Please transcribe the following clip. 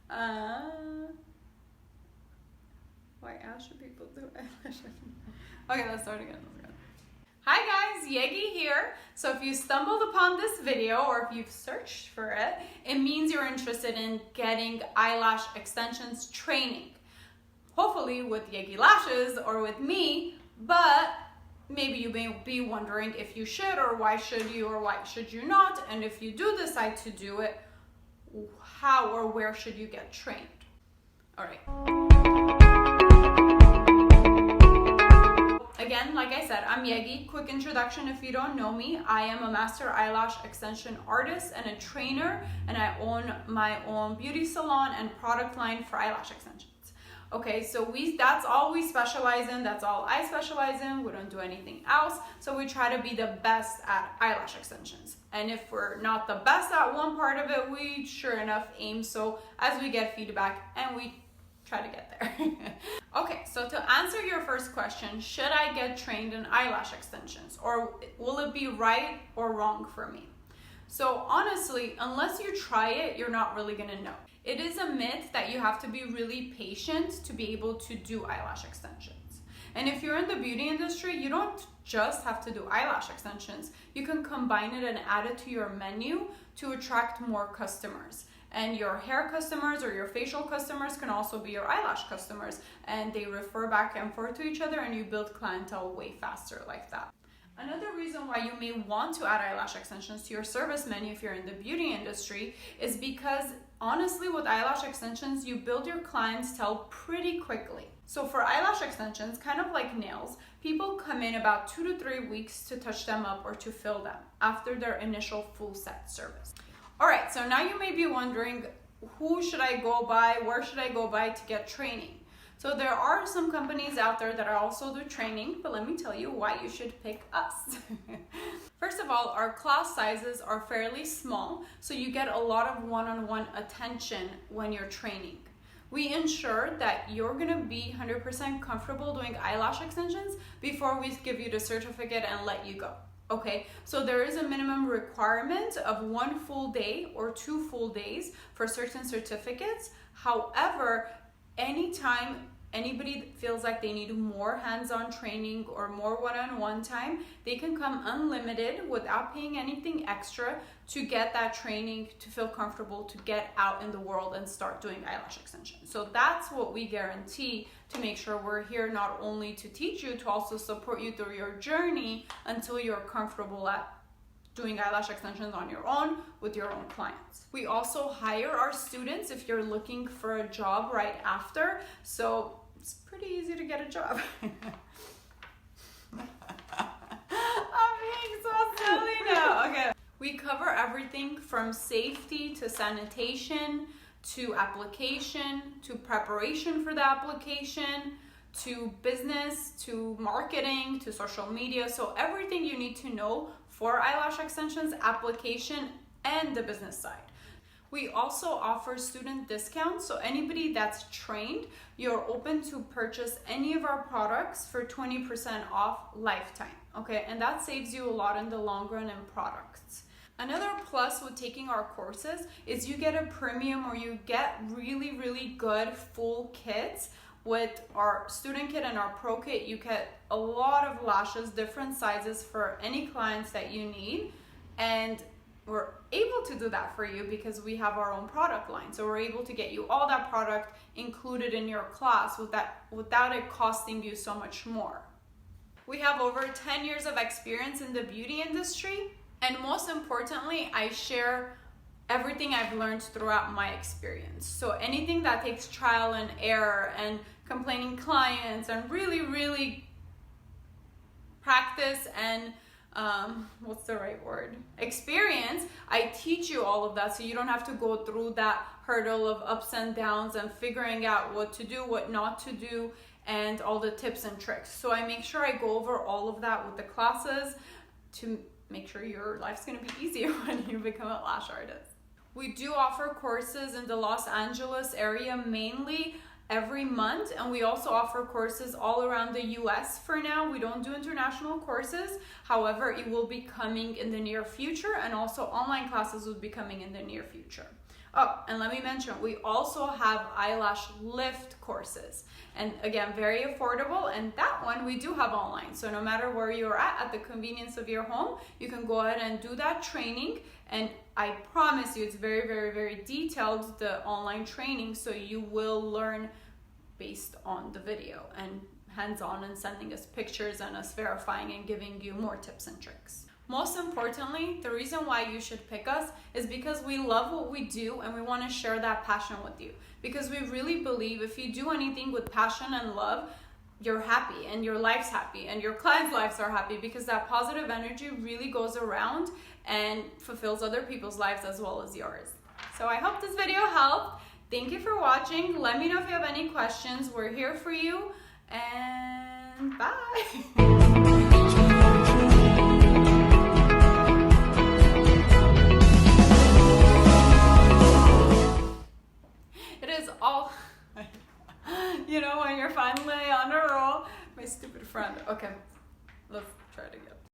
Why else should people do eyelashes? Okay, let's start again. Hi guys, Yegi here. So if you stumbled upon this video or if you've searched for it, it means you're interested in getting eyelash extensions training. Hopefully with Yegi Lashes or with me, but maybe you may be wondering if you should or why should you or why should you not, and if you do decide to do it, how or where should you get trained? All right. Again, like I said, I'm Yegi. Quick introduction if you don't know me. I am a master eyelash extension artist and a trainer, and I own my own beauty salon and product line for eyelash extensions. Okay, so that's all we specialize in. That's all I specialize in. We don't do anything else. So we try to be the best at eyelash extensions. And if we're not the best at one part of it, we sure enough aim so as we get feedback, and we try to get there. Okay, so to answer your first question, should I get trained in eyelash extensions, or will it be right or wrong for me? So honestly, unless you try it, you're not really gonna know. It is a myth that you have to be really patient to be able to do eyelash extensions. And if you're in the beauty industry, you don't just have to do eyelash extensions. You can combine it and add it to your menu to attract more customers. And your hair customers or your facial customers can also be your eyelash customers, and they refer back and forth to each other, and you build clientele way faster like that. Another reason why you may want to add eyelash extensions to your service menu if you're in the beauty industry is because honestly with eyelash extensions, you build your clientele pretty quickly. So for eyelash extensions, kind of like nails, people come in about 2 to 3 weeks to touch them up or to fill them after their initial full set service. All right, so now you may be wondering, who should I go by? Where should I go by to get training? So there are some companies out there that also do training, but let me tell you why you should pick us. First of all, our class sizes are fairly small, so you get a lot of one-on-one attention when you're training. We ensure that you're gonna be 100% comfortable doing eyelash extensions before we give you the certificate and let you go. Okay, so there is a minimum requirement of 1 full day or 2 full days for certain certificates. However, anytime anybody feels like they need more hands-on training or more one-on-one time, they can come unlimited without paying anything extra to get that training, to feel comfortable, to get out in the world and start doing eyelash extensions. So that's what we guarantee, to make sure we're here not only to teach you, to also support you through your journey until you're comfortable at doing eyelash extensions on your own with your own clients. We also hire our students if you're looking for a job right after, so it's pretty easy to get a job. I'm being so silly now. Okay. We cover everything from safety to sanitation to application to preparation for the application to business to marketing to social media. So everything you need to know for eyelash extensions, application, and the business side. We also offer student discounts, so anybody that's trained, you're open to purchase any of our products for 20% off lifetime, okay? And that saves you a lot in the long run in products. Another plus with taking our courses is you get a premium, or you get really, really good full kits. With our student kit and our pro kit, you get a lot of lashes, different sizes for any clients that you need. And we're able to do that for you because we have our own product line. So we're able to get you all that product included in your class without it costing you so much more. We have over 10 years of experience in the beauty industry. And most importantly, I share everything I've learned throughout my experience. So anything that takes trial and error and complaining clients and really, really practice and what's the right word? Experience, I teach you all of that so you don't have to go through that hurdle of ups and downs and figuring out what to do, what not to do, and all the tips and tricks. So I make sure I go over all of that with the classes to make sure your life's gonna be easier when you become a lash artist. We do offer courses in the Los Angeles area mainly, every month, and we also offer courses all around the US for now. We don't do international courses. However, it will be coming in the near future, and also online classes will be coming in the near future. Oh, and let me mention, we also have eyelash lift courses. And again, very affordable. And that one we do have online. So no matter where you're at the convenience of your home, you can go ahead and do that training. And I promise you, it's very, very, very detailed, the online training. So you will learn based on the video and hands-on, and sending us pictures and us verifying and giving you more tips and tricks. Most importantly, the reason why you should pick us is because we love what we do and we want to share that passion with you. Because we really believe if you do anything with passion and love, you're happy and your life's happy and your clients' lives are happy, because that positive energy really goes around and fulfills other people's lives as well as yours. So I hope this video helped. Thank you for watching. Let me know if you have any questions. We're here for you, and bye. All, you know, when you're finally on a roll. My stupid friend. Okay, let's try it again.